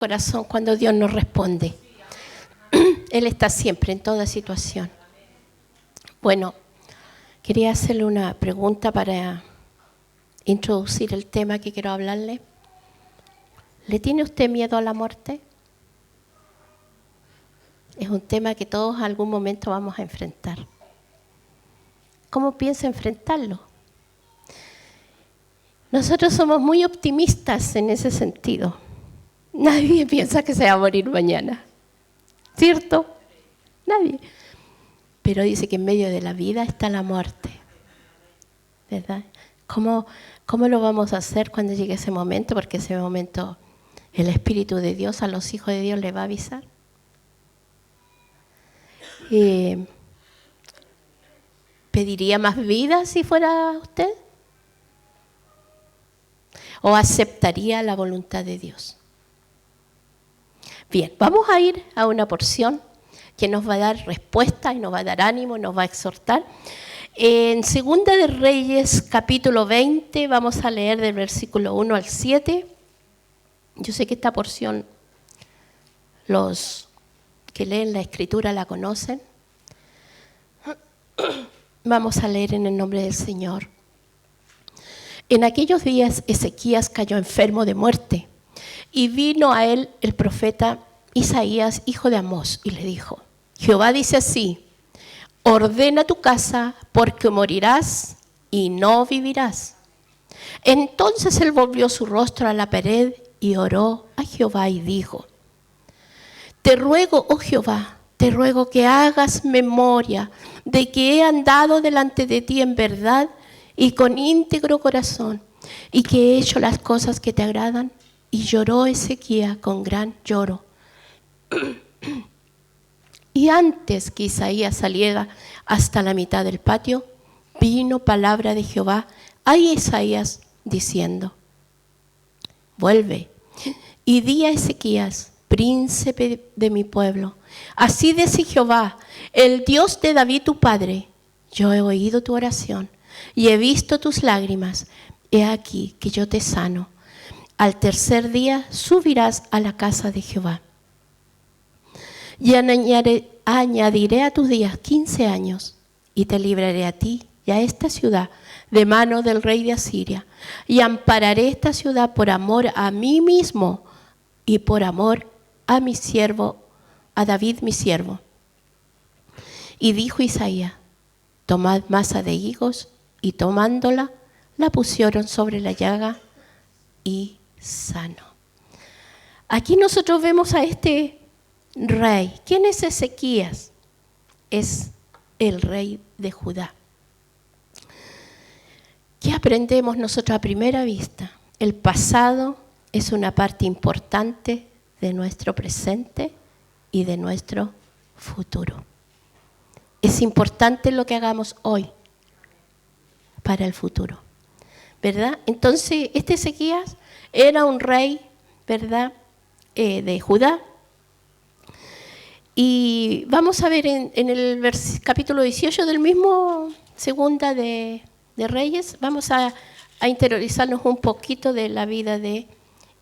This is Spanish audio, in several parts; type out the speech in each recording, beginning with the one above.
corazón cuando Dios nos responde. Él está siempre en toda situación. Bueno, quería hacerle una pregunta para introducir el tema que quiero hablarle. ¿Le tiene usted miedo a la muerte? Es un tema que todos en algún momento vamos a enfrentar. ¿Cómo piensa enfrentarlo? Nosotros somos muy optimistas en ese sentido. Nadie piensa que se va a morir mañana, ¿cierto? Nadie. Pero dice que en medio de la vida está la muerte, ¿verdad? ¿Cómo lo vamos a hacer cuando llegue ese momento? Porque ese momento el Espíritu de Dios a los hijos de Dios les va a avisar. ¿Pediría más vida si fuera usted? ¿O aceptaría la voluntad de Dios? Bien, vamos a ir a una porción que nos va a dar respuesta y nos va a dar ánimo, nos va a exhortar. En Segunda de Reyes, capítulo 20, vamos a leer del versículo 1 al 7. Yo sé que esta porción, los que leen la Escritura la conocen. Vamos a leer en el nombre del Señor. En aquellos días Ezequías cayó enfermo de muerte. Y vino a él el profeta Isaías, hijo de Amós, y le dijo: Jehová dice así: ordena tu casa, porque morirás y no vivirás. Entonces él volvió su rostro a la pared y oró a Jehová y dijo: te ruego, oh Jehová, te ruego que hagas memoria de que he andado delante de ti en verdad y con íntegro corazón, y que he hecho las cosas que te agradan. Y lloró Ezequías con gran lloro. Y antes que Isaías saliera hasta la mitad del patio, vino palabra de Jehová a Isaías diciendo: vuelve y di a Ezequías, príncipe de mi pueblo: así dice Jehová, el Dios de David tu padre: yo he oído tu oración y he visto tus lágrimas. He aquí que yo te sano. Al tercer día subirás a la casa de Jehová. Y añadiré a tus días 15 años, y te libraré a ti y a esta ciudad de mano del rey de Asiria. Y ampararé esta ciudad por amor a mí mismo y por amor a mi siervo, a David mi siervo. Y dijo Isaías: tomad masa de higos, y tomándola, la pusieron sobre la llaga y sano. Aquí nosotros vemos a este rey. ¿Quién es Ezequías? Es el rey de Judá. ¿Qué aprendemos nosotros a primera vista? El pasado es una parte importante de nuestro presente y de nuestro futuro. Es importante lo que hagamos hoy para el futuro, ¿verdad? Entonces, este Ezequías era un rey, ¿verdad?, de Judá. Y vamos a ver en el capítulo 18 del mismo Segunda de Reyes, vamos a interiorizarnos un poquito de la vida de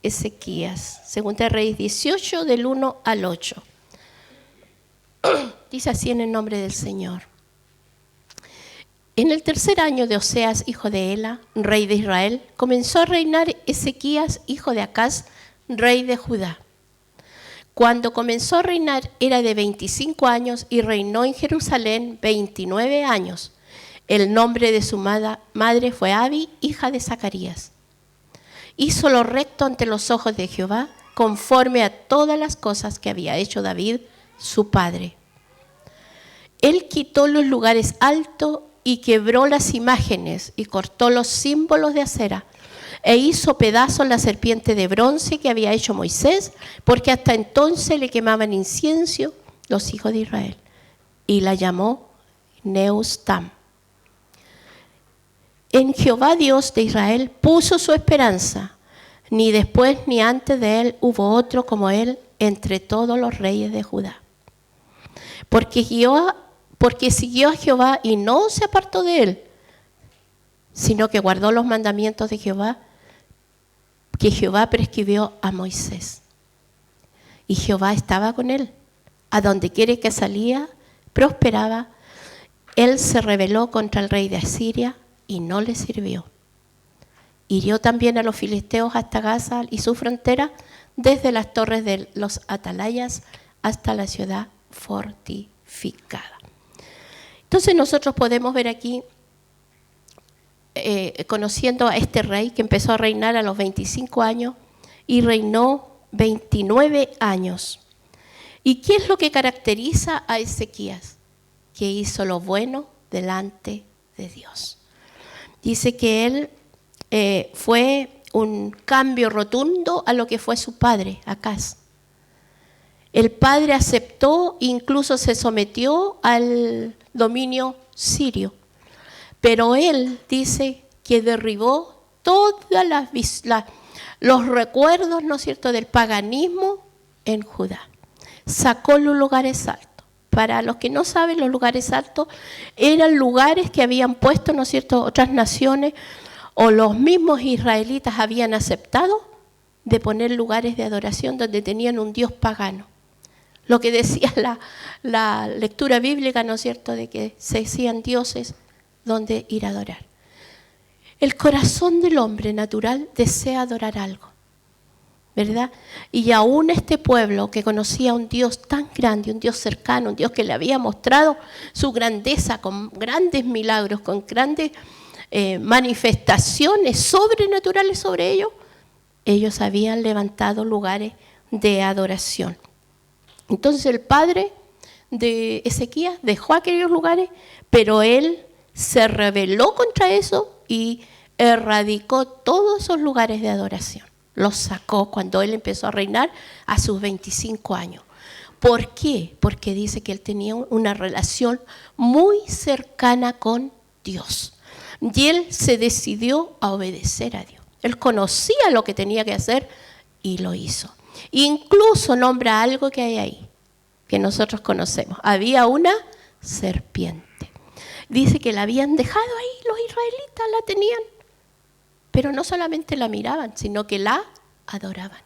Ezequías. Segunda de Reyes 18, del 1 al 8. Dice así en el nombre del Señor. En el tercer año de Oseas, hijo de Ela, rey de Israel, comenzó a reinar Ezequías, hijo de Acaz, rey de Judá. Cuando comenzó a reinar era de 25 años y reinó en Jerusalén 29 años. El nombre de su madre fue Abi, hija de Zacarías. Hizo lo recto ante los ojos de Jehová, conforme a todas las cosas que había hecho David, su padre. Él quitó los lugares altos y quebró las imágenes y cortó los símbolos de acera, e hizo pedazos la serpiente de bronce que había hecho Moisés, porque hasta entonces le quemaban incienso los hijos de Israel, y la llamó Neustam. En Jehová Dios de Israel puso su esperanza, ni después ni antes de él hubo otro como él entre todos los reyes de Judá. Porque siguió a Jehová y no se apartó de él, sino que guardó los mandamientos de Jehová, que Jehová prescribió a Moisés. y Jehová estaba con él. A donde quiera que salía, prosperaba. Él se rebeló contra el rey de Asiria y no le sirvió. Hirió también a los filisteos hasta Gaza y su frontera, desde las torres de los atalayas hasta la ciudad fortificada. Entonces nosotros podemos ver aquí, conociendo a este rey que empezó a reinar a los 25 años y reinó 29 años. ¿Y qué es lo que caracteriza a Ezequías? Que hizo lo bueno delante de Dios. Dice que él fue un cambio rotundo a lo que fue su padre, Acaz. El padre aceptó, incluso se sometió al dominio sirio. Pero él dice que derribó todos los recuerdos, ¿no es cierto?, del paganismo en Judá. Sacó los lugares altos. Para los que no saben, los lugares altos eran lugares que habían puesto, ¿no es cierto?, otras naciones o los mismos israelitas habían aceptado de poner lugares de adoración donde tenían un dios pagano. Lo que decía la lectura bíblica, ¿no es cierto?, de que se hacían dioses donde ir a adorar. El corazón del hombre natural desea adorar algo, ¿verdad? Y aún este pueblo que conocía a un Dios tan grande, un Dios cercano, un Dios que le había mostrado su grandeza con grandes milagros, con grandes manifestaciones sobrenaturales sobre ellos habían levantado lugares de adoración. Entonces el padre de Ezequías dejó aquellos lugares, pero él se rebeló contra eso y erradicó todos esos lugares de adoración. Los sacó cuando él empezó a reinar a sus 25 años. ¿Por qué? Porque dice que él tenía una relación muy cercana con Dios. Y él se decidió a obedecer a Dios. Él conocía lo que tenía que hacer y lo hizo. Incluso nombra algo que hay ahí, que nosotros conocemos. Había una serpiente. Dice que la habían dejado ahí, los israelitas la tenían. Pero no solamente la miraban, sino que la adoraban.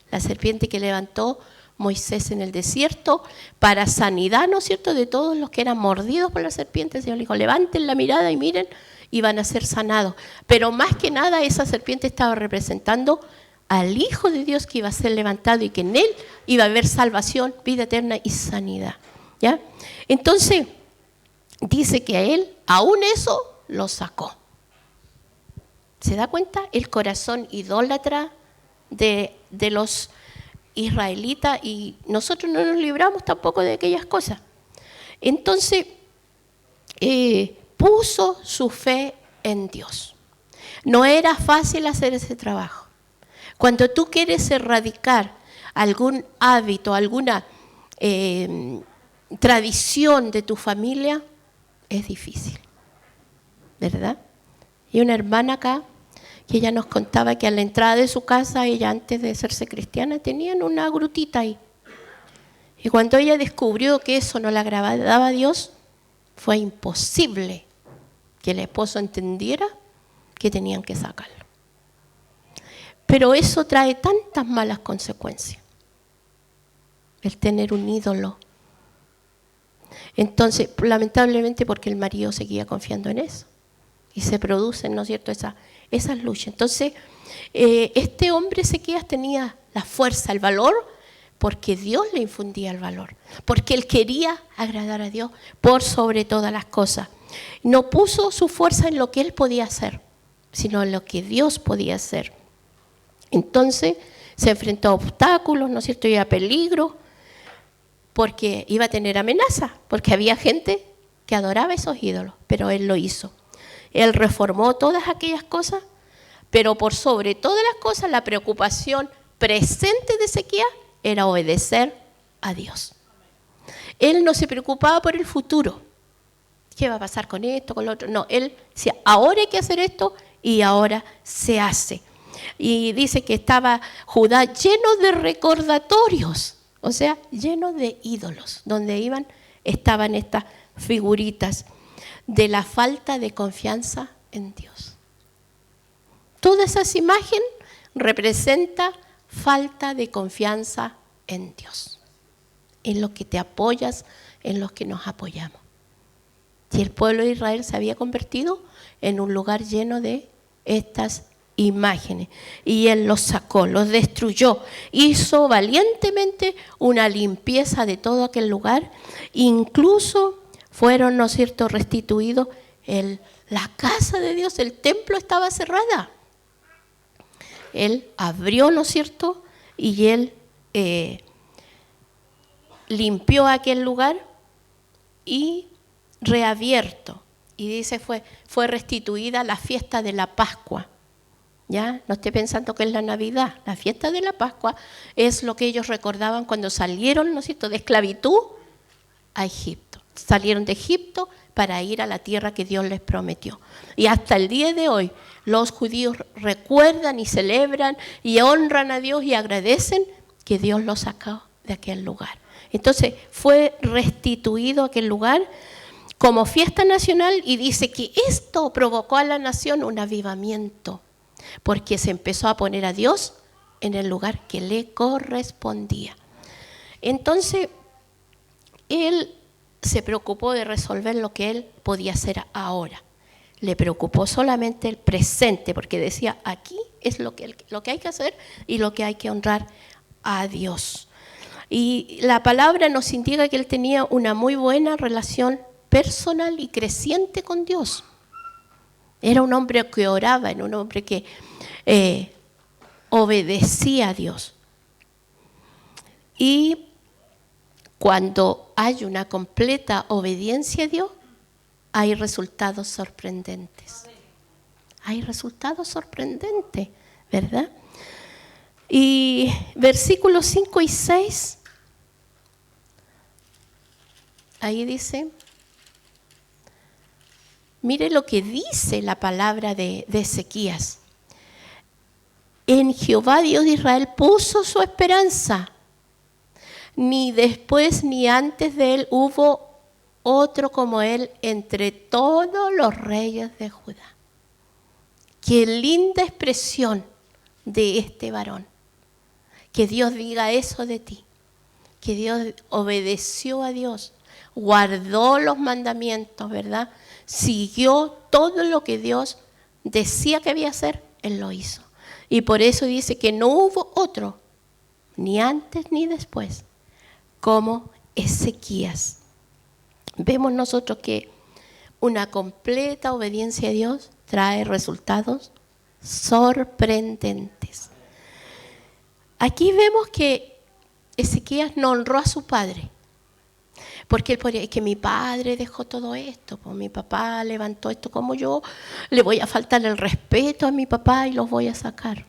La serpiente que levantó Moisés en el desierto para sanidad, ¿no es cierto?, de todos los que eran mordidos por la serpiente. El Señor le dijo, levanten la mirada y miren, y van a ser sanados. Pero más que nada esa serpiente estaba representando al Hijo de Dios que iba a ser levantado y que en él iba a haber salvación, vida eterna y sanidad. ¿Ya? Entonces, dice que a él, aún eso, lo sacó. ¿Se da cuenta? El corazón idólatra de los israelitas, y nosotros no nos libramos tampoco de aquellas cosas. Entonces, puso su fe en Dios. No era fácil hacer ese trabajo. Cuando tú quieres erradicar algún hábito, alguna tradición de tu familia, es difícil, ¿verdad? Y una hermana acá, que ella nos contaba que a la entrada de su casa, ella antes de hacerse cristiana, tenían una grutita ahí. Y cuando ella descubrió que eso no le agradaba a Dios, fue imposible que el esposo entendiera que tenían que sacarlo. Pero eso trae tantas malas consecuencias, el tener un ídolo. Entonces, lamentablemente, porque el marido seguía confiando en eso. Y se producen, ¿no es cierto?, esas luchas. Entonces, este hombre Ezequías tenía la fuerza, el valor, porque Dios le infundía el valor. Porque él quería agradar a Dios por sobre todas las cosas. No puso su fuerza en lo que él podía hacer, sino en lo que Dios podía hacer. Entonces, se enfrentó a obstáculos, ¿no es cierto?, y a peligro, porque iba a tener amenaza, porque había gente que adoraba esos ídolos, pero él lo hizo. Él reformó todas aquellas cosas, pero por sobre todas las cosas, la preocupación presente de Ezequías era obedecer a Dios. Él no se preocupaba por el futuro. ¿Qué va a pasar con esto, con lo otro? No, él decía, ahora hay que hacer esto y ahora se hace. Y dice que estaba Judá lleno de recordatorios, o sea, lleno de ídolos, donde estaban estas figuritas de la falta de confianza en Dios. Toda esa imagen representa falta de confianza en Dios, en lo que te apoyas, en los que nos apoyamos. Y el pueblo de Israel se había convertido en un lugar lleno de estas imágenes. Y Él los sacó, los destruyó. Hizo valientemente una limpieza de todo aquel lugar. Incluso fueron, ¿no es cierto?, restituidos. La casa de Dios, el templo estaba cerrada. Él abrió, ¿no es cierto?, y Él limpió aquel lugar y reabierto. Y dice, fue restituida la fiesta de la Pascua. ¿Ya? No esté pensando que es la Navidad. La fiesta de la Pascua es lo que ellos recordaban cuando salieron, ¿no es cierto?, de esclavitud a Egipto. Salieron de Egipto para ir a la tierra que Dios les prometió. Y hasta el día de hoy los judíos recuerdan y celebran y honran a Dios y agradecen que Dios los sacó de aquel lugar. Entonces fue restituido aquel lugar como fiesta nacional y dice que esto provocó a la nación un avivamiento, porque se empezó a poner a Dios en el lugar que le correspondía. Entonces, Él se preocupó de resolver lo que Él podía hacer ahora. Le preocupó solamente el presente, porque decía, aquí es lo que hay que hacer y lo que hay que honrar a Dios. Y la palabra nos indica que Él tenía una muy buena relación personal y creciente con Dios. Era un hombre que oraba, era un hombre que obedecía a Dios. Y cuando hay una completa obediencia a Dios, hay resultados sorprendentes. Hay resultados sorprendentes, ¿verdad? Y versículos 5 y 6, ahí dice, mire lo que dice la palabra de Ezequías. En Jehová Dios de Israel puso su esperanza. Ni después ni antes de él hubo otro como él entre todos los reyes de Judá. Qué linda expresión de este varón. Que Dios diga eso de ti. Que Dios obedeció a Dios, guardó los mandamientos, ¿verdad? Siguió todo lo que Dios decía que había que hacer, Él lo hizo. Y por eso dice que no hubo otro, ni antes ni después, como Ezequías. Vemos nosotros que una completa obediencia a Dios trae resultados sorprendentes. Aquí vemos que Ezequías no honró a su padre, porque él podría, es que mi padre dejó todo esto, pues mi papá levantó esto, como yo le voy a faltar el respeto a mi papá y los voy a sacar.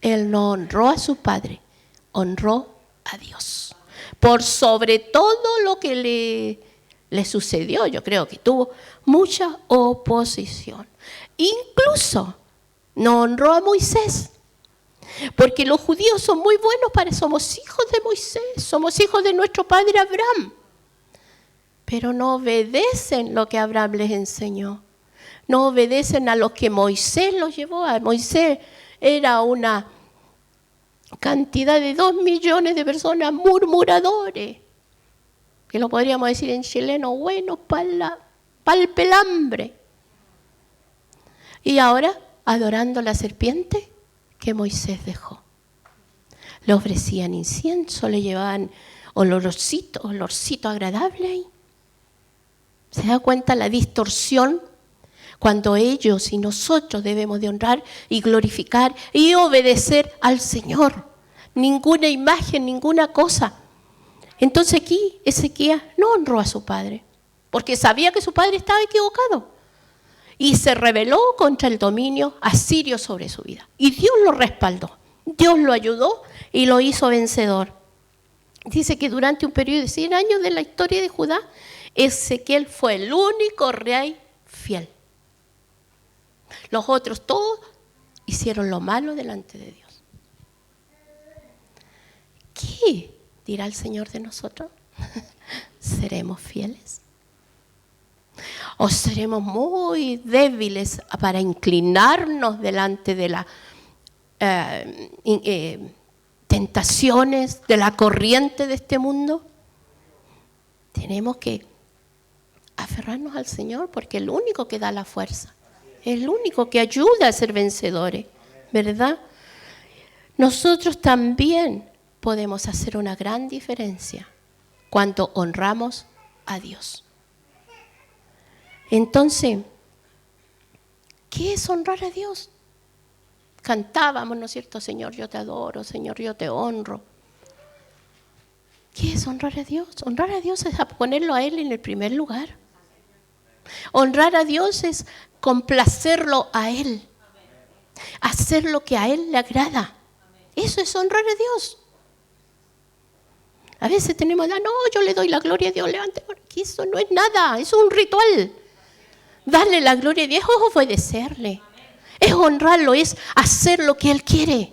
Él no honró a su padre, honró a Dios. Por sobre todo lo que le sucedió, yo creo que tuvo mucha oposición. Incluso no honró a Moisés, porque los judíos son muy buenos somos hijos de Moisés, somos hijos de nuestro padre Abraham, pero no obedecen lo que Abraham les enseñó, no obedecen a lo que Moisés los llevó. A Moisés era una cantidad de 2 millones de personas murmuradores, que lo podríamos decir en chileno, bueno, para el pelambre. Y ahora, adorando la serpiente que Moisés dejó. Le ofrecían incienso, le llevaban olorcito agradable ahí. ¿Se da cuenta la distorsión? Cuando ellos y nosotros debemos de honrar y glorificar y obedecer al Señor. Ninguna imagen, ninguna cosa. Entonces aquí Ezequías no honró a su padre, porque sabía que su padre estaba equivocado. Y se rebeló contra el dominio asirio sobre su vida. Y Dios lo respaldó, Dios lo ayudó y lo hizo vencedor. Dice que durante un periodo de 100 años de la historia de Judá, Ezequiel fue el único rey fiel. Los otros todos hicieron lo malo delante de Dios. ¿Qué dirá el Señor de nosotros? ¿Seremos fieles? ¿O seremos muy débiles para inclinarnos delante de la tentaciones, de la corriente de este mundo. Tenemos que aferrarnos al Señor porque es el único que da la fuerza. Es el único que ayuda a ser vencedores, ¿verdad? Nosotros también podemos hacer una gran diferencia cuando honramos a Dios. Entonces, ¿qué es honrar a Dios? Cantábamos, ¿no es cierto? Señor, yo te adoro, Señor, yo te honro. ¿Qué es honrar a Dios? Honrar a Dios es ponerlo a Él en el primer lugar. Honrar a Dios es complacerlo a Él. Hacer lo que a Él le agrada. Eso es honrar a Dios. A veces tenemos, no, yo le doy la gloria a Dios, levante, porque eso no es nada, es un ritual. Darle la gloria a Dios es obedecerle. Es honrarlo, es hacer lo que Él quiere.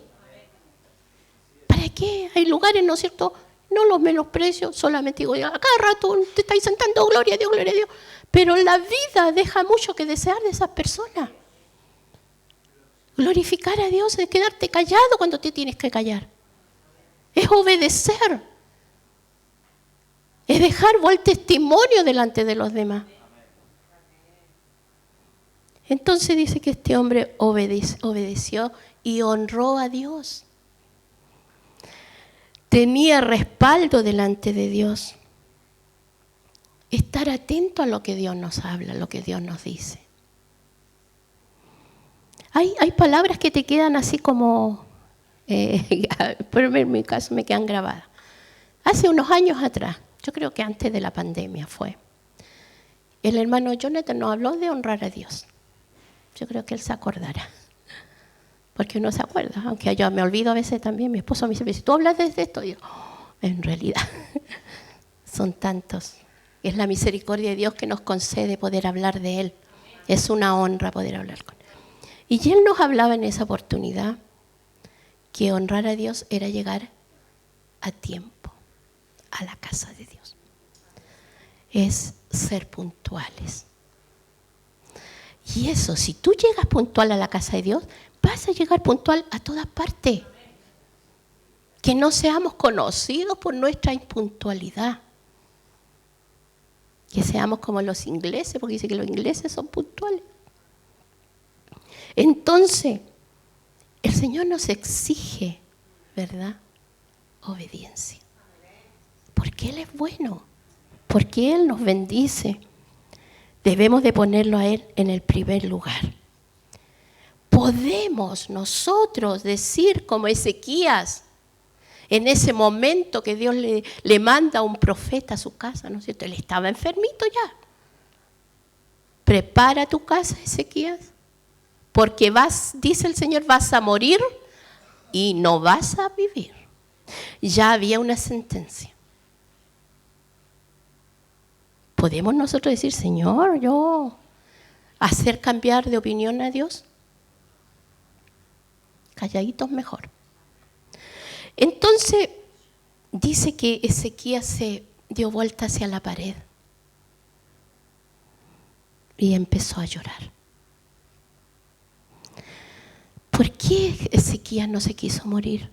¿Para qué? Hay lugares, ¿no es cierto? No los menosprecio, solamente digo, a cada rato te estáis sentando, gloria a Dios, gloria a Dios. Pero la vida deja mucho que desear de esas personas. Glorificar a Dios es quedarte callado cuando te tienes que callar. Es obedecer. Es dejar buen testimonio delante de los demás. Entonces dice que este hombre obedeció y honró a Dios. Tenía respaldo delante de Dios. Estar atento a lo que Dios nos habla, lo que Dios nos dice. Hay palabras que te quedan así como, pero en mi caso me quedan grabadas. Hace unos años atrás, yo creo que antes de la pandemia fue, el hermano Jonathan nos habló de honrar a Dios. Yo creo que él se acordará, porque uno se acuerda, aunque yo me olvido a veces también. Mi esposo me dice, ¿tú hablas de esto? Y yo, en realidad, son tantos. Es la misericordia de Dios que nos concede poder hablar de Él. Es una honra poder hablar con Él. Y Él nos hablaba en esa oportunidad que honrar a Dios era llegar a tiempo a la casa de Dios. Es ser puntuales. Y eso, si tú llegas puntual a la casa de Dios, vas a llegar puntual a todas partes. Que no seamos conocidos por nuestra impuntualidad. Que seamos como los ingleses, porque dice que los ingleses son puntuales. Entonces, el Señor nos exige, ¿verdad? Obediencia. Porque Él es bueno, porque Él nos bendice. Debemos de ponerlo a Él en el primer lugar. Podemos nosotros decir como Ezequías, en ese momento que Dios le manda a un profeta a su casa, ¿no es cierto? Él estaba enfermito ya. Prepara tu casa, Ezequías, porque dice el Señor, vas a morir y no vas a vivir. Ya había una sentencia. ¿Podemos nosotros decir, Señor, yo hacer cambiar de opinión a Dios? Calladitos mejor. Entonces, dice que Ezequías se dio vuelta hacia la pared y empezó a llorar. ¿Por qué Ezequías no se quiso morir?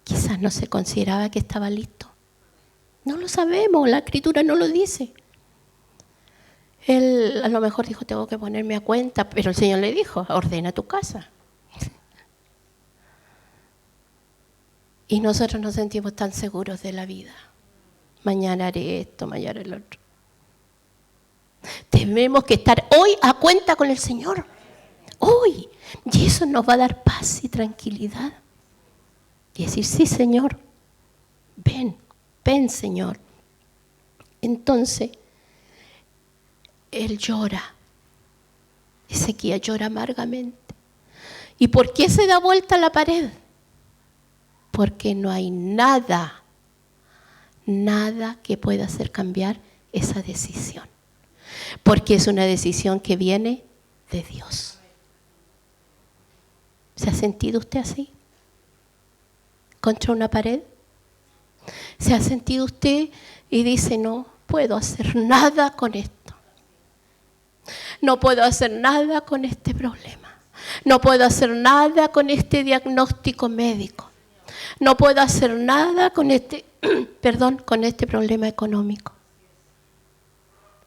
Quizás no se consideraba que estaba listo. No lo sabemos, la Escritura no lo dice. Él a lo mejor dijo, tengo que ponerme a cuenta, pero el Señor le dijo, ordena tu casa. Y nosotros nos sentimos tan seguros de la vida. Mañana haré esto, mañana el otro. Tenemos que estar hoy a cuenta con el Señor. Hoy. Y eso nos va a dar paz y tranquilidad. Y decir, sí, Señor, ven, Señor. Entonces, él llora. Ezequías llora amargamente. ¿Y por qué se da vuelta a la pared? Porque no hay nada que pueda hacer cambiar esa decisión. Porque es una decisión que viene de Dios. ¿Se ha sentido usted así? ¿Contra una pared? ¿Se ha sentido usted y dice, no puedo hacer nada con esto? No puedo hacer nada con este problema. No puedo hacer nada con este diagnóstico médico. No puedo hacer nada con con este problema económico.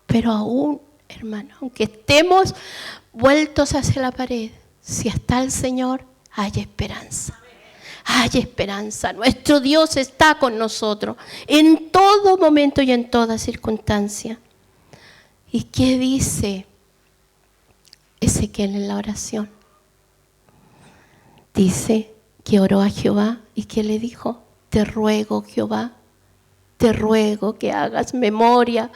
Pero aún, hermano, aunque estemos vueltos hacia la pared, si está el Señor, hay esperanza. Hay esperanza. Nuestro Dios está con nosotros en todo momento y en toda circunstancia. ¿Y qué dice Ezequiel en la oración? Dice que oró a Jehová y que le dijo: te ruego, Jehová, te ruego que hagas memoria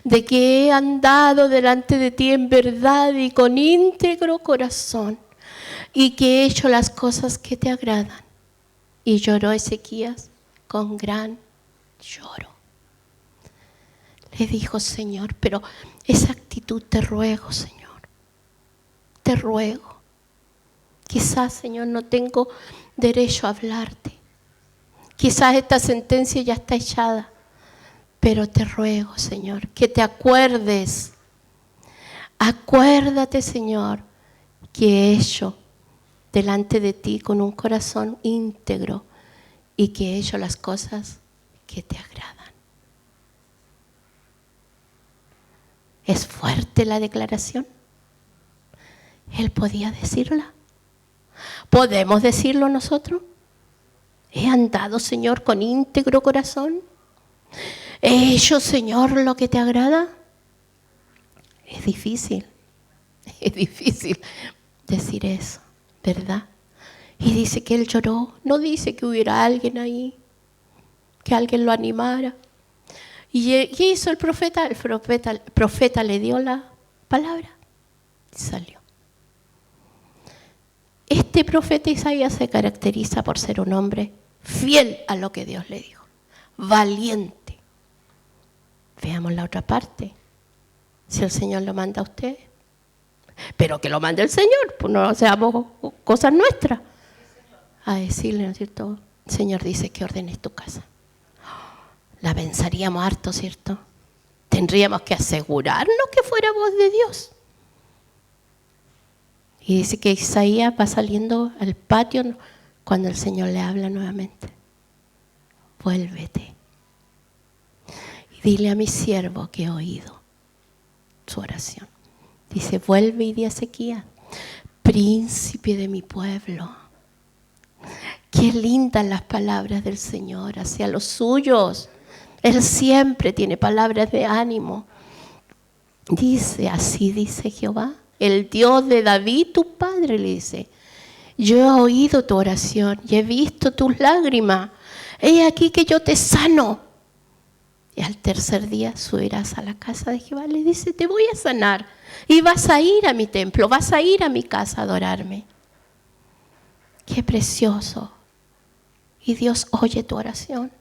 de que he andado delante de ti en verdad y con íntegro corazón, y que he hecho las cosas que te agradan. Y lloró Ezequías con gran lloro. Le dijo: Señor, pero esa actitud, te ruego, Señor, te ruego. Quizás, Señor, no tengo derecho a hablarte. Quizás esta sentencia ya está echada. Pero te ruego, Señor, que te acuerdes. Acuérdate, Señor, que he hecho delante de ti con un corazón íntegro y que he hecho las cosas que te agradan. ¿Es fuerte la declaración? Él podía decirla. ¿Podemos decirlo nosotros? ¿He andado, Señor, con íntegro corazón? ¿He hecho, Señor, lo que te agrada? Es difícil decir eso, ¿verdad? Y dice que él lloró. No dice que hubiera alguien ahí, que alguien lo animara. ¿Y qué hizo el profeta? El profeta le dio la palabra y salió. Este profeta Isaías se caracteriza por ser un hombre fiel a lo que Dios le dijo, valiente. Veamos la otra parte. Si el Señor lo manda a usted, pero que lo mande el Señor, pues no seamos cosas nuestras. A decirle, ¿no es cierto? El Señor dice que ordenes tu casa. La pensaríamos harto, ¿cierto? Tendríamos que asegurarnos que fuera voz de Dios. Y dice que Isaías va saliendo al patio cuando el Señor le habla nuevamente. Vuélvete. Y dile a mi siervo que he oído su oración. Dice: vuelve y di a Ezequías, príncipe de mi pueblo. Qué lindas las palabras del Señor hacia los suyos. Él siempre tiene palabras de ánimo. Dice: así dice Jehová, el Dios de David, tu padre, le dice: yo he oído tu oración y he visto tus lágrimas. He aquí que yo te sano. Y al tercer día subirás a la casa de Jehová. Le dice: te voy a sanar y vas a ir a mi templo, vas a ir a mi casa a adorarme. Qué precioso. Y Dios oye tu oración.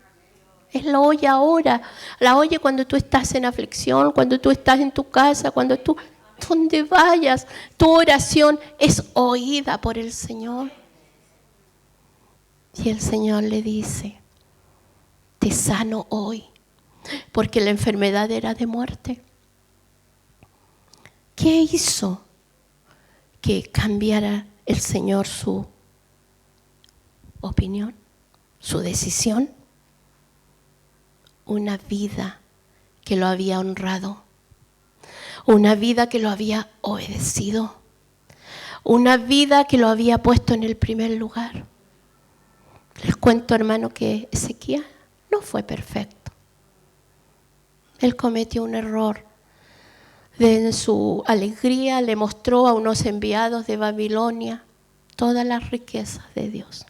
Él la oye ahora. La oye cuando tú estás en aflicción, cuando tú estás en tu casa, cuando tú, donde vayas, tu oración es oída por el Señor. Y el Señor le dice: te sano hoy, porque la enfermedad era de muerte. ¿Qué hizo que cambiara el Señor su opinión, su decisión? Una vida que lo había honrado, una vida que lo había obedecido, una vida que lo había puesto en el primer lugar. Les cuento, hermano, que Ezequías no fue perfecto. Él cometió un error. En su alegría le mostró a unos enviados de Babilonia todas las riquezas de Dios,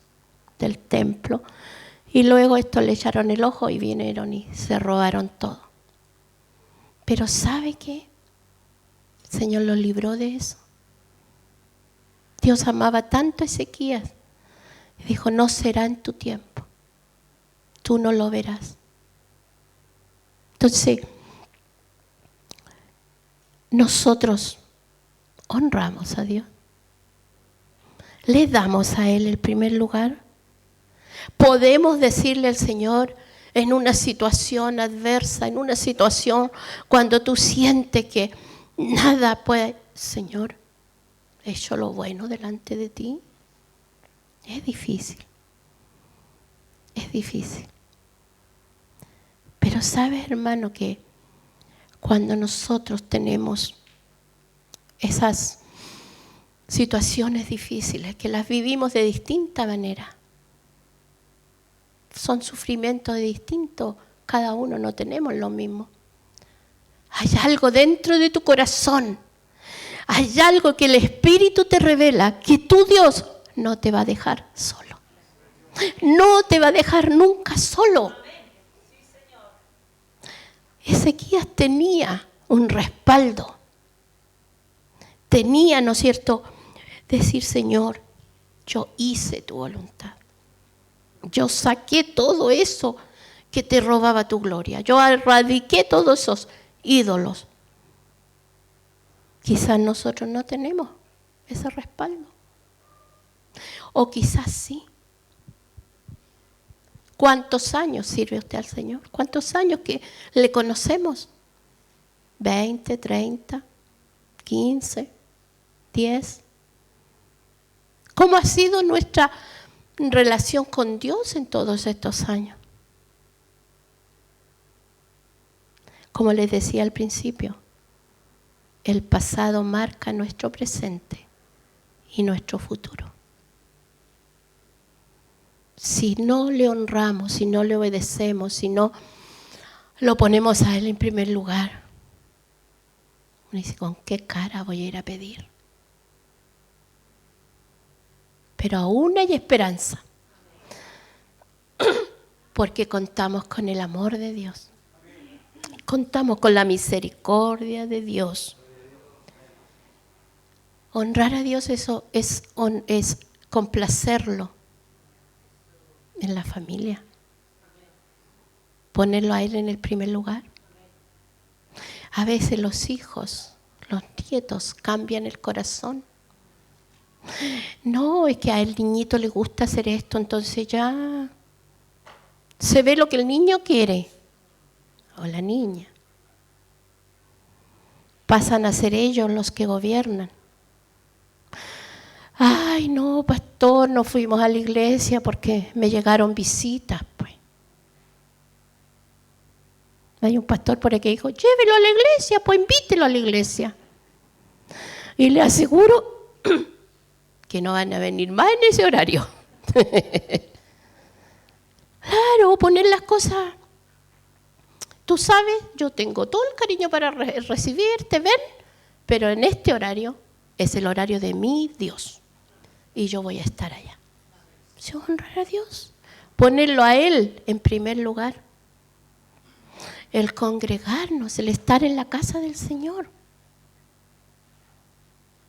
del templo. Y luego esto le echaron el ojo y vinieron y se robaron todo. Pero ¿sabe qué? El Señor lo libró de eso. Dios amaba tanto a Ezequías. Y dijo: no será en tu tiempo. Tú no lo verás. Entonces, nosotros honramos a Dios. Le damos a Él el primer lugar. Podemos decirle al Señor en una situación adversa, en una situación cuando tú sientes que nada puede: Señor, hecho lo bueno delante de ti? Es difícil. Es difícil. Pero sabes, hermano, que cuando nosotros tenemos esas situaciones difíciles, que las vivimos de distinta manera, son sufrimientos de distintos, cada uno no tenemos lo mismo. Hay algo dentro de tu corazón, hay algo que el Espíritu te revela, que tu Dios no te va a dejar solo. No te va a dejar nunca solo. Ezequías tenía un respaldo. Tenía, ¿no es cierto?, decir, Señor, yo hice tu voluntad. Yo saqué todo eso que te robaba tu gloria. Yo erradiqué todos esos ídolos. Quizás nosotros no tenemos ese respaldo. O quizás sí. ¿Cuántos años sirve usted al Señor? ¿Cuántos años que le conocemos? 20, 30, 15, 10. ¿Cómo ha sido nuestra relación con Dios en todos estos años? Como les decía al principio, el pasado marca nuestro presente y nuestro futuro. Si no le honramos, si no le obedecemos, si no lo ponemos a Él en primer lugar, uno dice, ¿con qué cara voy a ir a pedir? Pero aún hay esperanza, porque contamos con el amor de Dios, contamos con la misericordia de Dios. Honrar a Dios, eso es complacerlo en la familia, ponerlo a Él en el primer lugar. A veces los hijos, los nietos cambian el corazón. No, es que a el niñito le gusta hacer esto, entonces ya se ve lo que el niño quiere o la niña. Pasan a ser ellos los que gobiernan. Ay, no, pastor, no fuimos a la iglesia porque me llegaron visitas, pues. Hay un pastor por aquí que dijo, llévelo a la iglesia, pues invítelo a la iglesia. Y le aseguro que no van a venir más en ese horario. Claro, poner las cosas. Tú sabes, yo tengo todo el cariño para recibirte, ven, pero en este horario es el horario de mi Dios. Y yo voy a estar allá. ¿Se honrar a Dios? Ponerlo a Él en primer lugar. El congregarnos, el estar en la casa del Señor.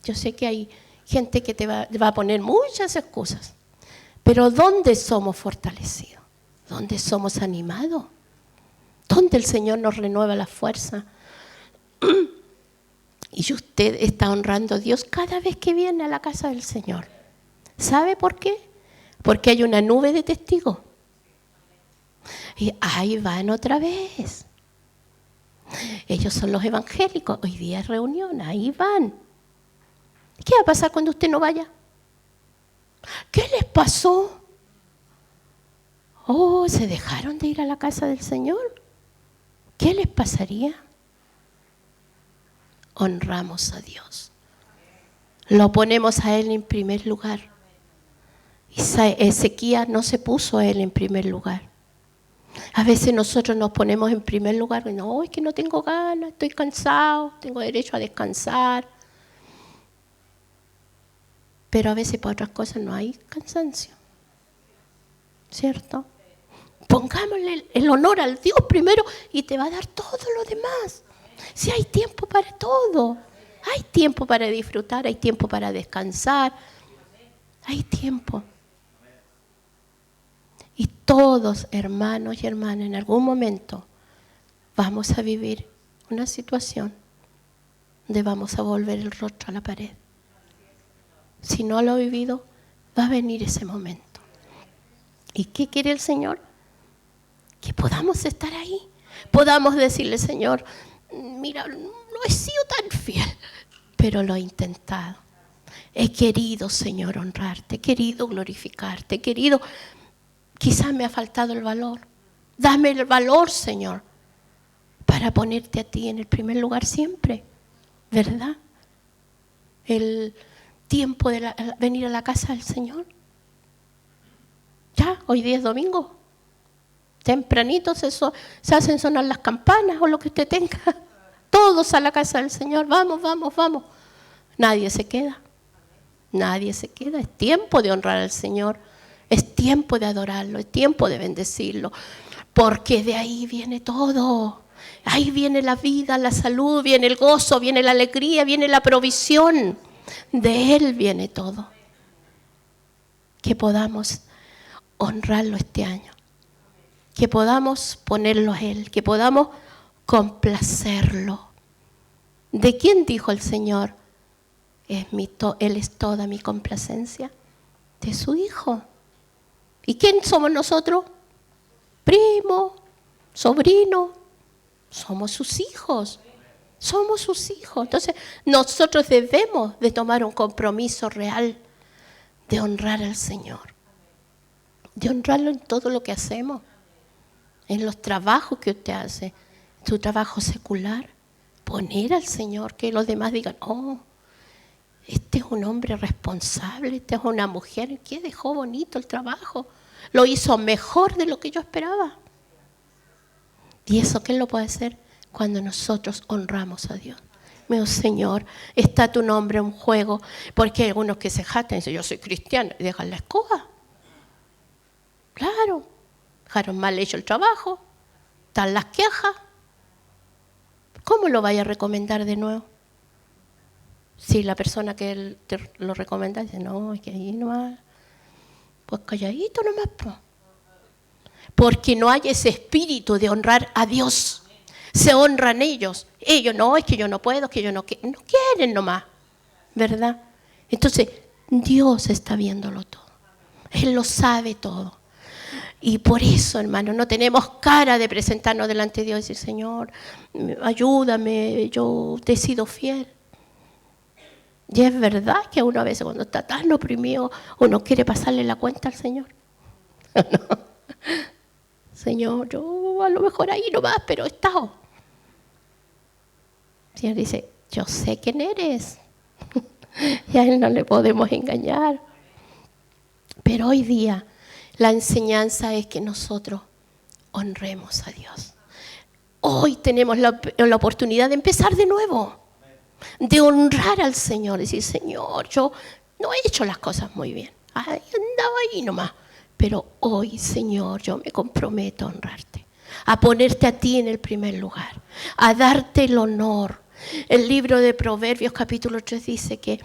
Yo sé que hay gente que te va a poner muchas excusas, pero ¿dónde somos fortalecidos? ¿Dónde somos animados? ¿Dónde el Señor nos renueva la fuerza? Y usted está honrando a Dios cada vez que viene a la casa del Señor. ¿Sabe por qué? Porque hay una nube de testigos. Y ahí van otra vez. Ellos son los evangélicos. Hoy día es reunión, ahí van. ¿Qué va a pasar cuando usted no vaya? ¿Qué les pasó? Oh, ¿se dejaron de ir a la casa del Señor? ¿Qué les pasaría? Honramos a Dios. Lo ponemos a Él en primer lugar. Y Ezequías no se puso a Él en primer lugar. A veces nosotros nos ponemos en primer lugar y no, es que no tengo ganas, estoy cansado, tengo derecho a descansar. Pero a veces para otras cosas no hay cansancio, ¿cierto? Pongámosle el honor al Dios primero y te va a dar todo lo demás. Si hay tiempo para todo, hay tiempo para disfrutar, hay tiempo para descansar, hay tiempo. Y todos, hermanos y hermanas, en algún momento vamos a vivir una situación donde vamos a volver el rostro a la pared. Si no lo ha vivido, va a venir ese momento. ¿Y qué quiere el Señor? Que podamos estar ahí. Podamos decirle, Señor, mira, no he sido tan fiel, pero lo he intentado. He querido, Señor, honrarte, he querido glorificarte, he querido, quizás me ha faltado el valor. Dame el valor, Señor, para ponerte a ti en el primer lugar siempre, ¿verdad? El tiempo de venir a la casa del Señor. Ya, hoy día es domingo. Tempranito se hacen sonar las campanas o lo que usted tenga. Todos a la casa del Señor. Vamos, vamos, vamos. Nadie se queda. Nadie se queda. Es tiempo de honrar al Señor. Es tiempo de adorarlo. Es tiempo de bendecirlo. Porque de ahí viene todo. Ahí viene la vida, la salud, viene el gozo, viene la alegría, viene la provisión. De Él viene todo. Que podamos honrarlo este año. Que podamos ponerlo a Él. Que podamos complacerlo. ¿De quién dijo el Señor? Él es toda mi complacencia. De su Hijo. ¿Y quién somos nosotros? Primo, sobrino. Somos sus hijos. Somos sus hijos. Entonces, nosotros debemos de tomar un compromiso real de honrar al Señor. De honrarlo en todo lo que hacemos. En los trabajos que usted hace. Su trabajo secular. Poner al Señor, que los demás digan, oh, este es un hombre responsable, esta es una mujer que dejó bonito el trabajo. Lo hizo mejor de lo que yo esperaba. ¿Y eso quién lo puede hacer? Cuando nosotros honramos a Dios. Mío Señor, está tu nombre en juego. Porque hay algunos que se jactan y dicen, yo soy cristiano, y dejan la escoba. Claro, dejaron mal hecho el trabajo, están las quejas. ¿Cómo lo vaya a recomendar de nuevo? Si la persona que él te lo recomienda dice, no, es que ahí nomás, pues calladito nomás, pues. Porque no hay ese espíritu de honrar a Dios. Se honran ellos. Ellos, no, es que yo no puedo, es que yo no quieren nomás, ¿verdad? Entonces, Dios está viéndolo todo. Él lo sabe todo. Y por eso, hermano, no tenemos cara de presentarnos delante de Dios y decir, Señor, ayúdame, yo te he sido fiel. Y es verdad que uno a veces cuando está tan oprimido, uno quiere pasarle la cuenta al Señor. No. Señor, yo a lo mejor ahí nomás, pero he estado. El Señor dice, yo sé quién eres. Y a Él no le podemos engañar. Pero hoy día la enseñanza es que nosotros honremos a Dios. Hoy tenemos la oportunidad de empezar de nuevo. De honrar al Señor, decir, Señor, yo no he hecho las cosas muy bien. Ay, andaba ahí nomás. Pero hoy, Señor, yo me comprometo a honrarte, a ponerte a ti en el primer lugar, a darte el honor. El libro de Proverbios capítulo 3 dice que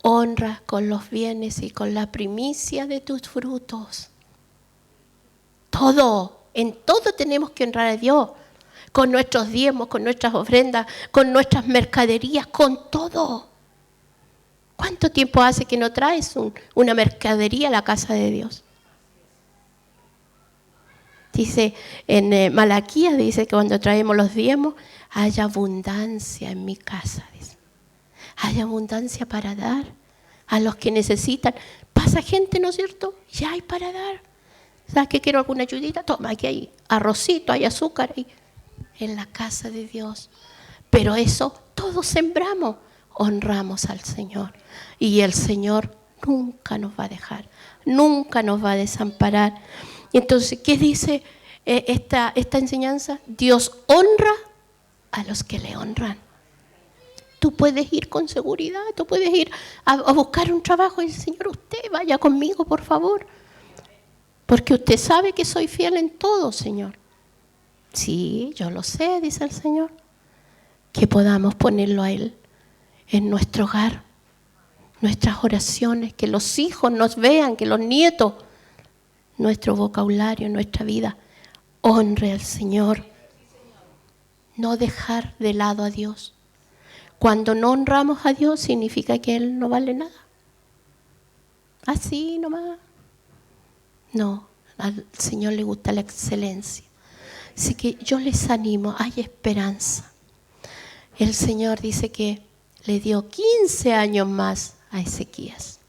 honra con los bienes y con la primicia de tus frutos. Todo, en todo tenemos que honrar a Dios. Con nuestros diezmos, con nuestras ofrendas, con nuestras mercaderías, con todo. ¿Cuánto tiempo hace que no traes una mercadería a la casa de Dios? Dice, en Malaquías dice que cuando traemos los diezmos, hay abundancia en mi casa. Dice. Hay abundancia para dar a los que necesitan. Pasa gente, ¿no es cierto? Ya hay para dar. ¿Sabes que quiero alguna ayudita? Toma, aquí hay arrocito, hay azúcar ahí. En la casa de Dios. Pero eso todos sembramos, honramos al Señor. Y el Señor nunca nos va a dejar, nunca nos va a desamparar. Entonces, ¿qué dice esta enseñanza? Dios honra a los que le honran. Tú puedes ir con seguridad, tú puedes ir a buscar un trabajo y decir, Señor, usted vaya conmigo, por favor. Porque usted sabe que soy fiel en todo, Señor. Sí, yo lo sé, dice el Señor. Que podamos ponerlo a Él en nuestro hogar, nuestras oraciones, que los hijos nos vean, que los nietos, nuestro vocabulario, nuestra vida, honre al Señor. No dejar de lado a Dios. Cuando no honramos a Dios significa que Él no vale nada. Así nomás. No, al Señor le gusta la excelencia. Así que yo les animo, hay esperanza. El Señor dice que le dio 15 años más a Ezequías.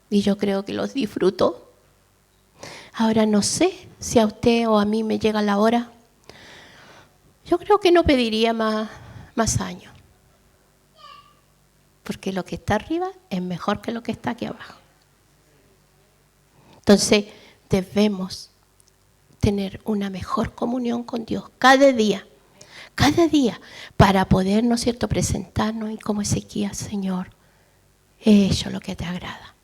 Y yo creo que los disfrutó. Ahora no sé si a usted o a mí me llega la hora. Yo creo que no pediría más años. Porque lo que está arriba es mejor que lo que está aquí abajo. Entonces debemos tener una mejor comunión con Dios cada día, para poder, ¿no es cierto?, presentarnos y como Ezequías, Señor, he hecho lo que te agrada,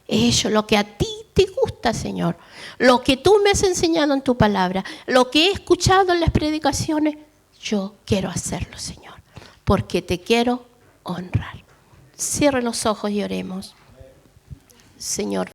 he hecho lo que a ti te gusta, Señor, lo que tú me has enseñado en tu palabra, lo que he escuchado en las predicaciones, yo quiero hacerlo, Señor, porque te quiero honrar. Cierre los ojos y oremos. Señor.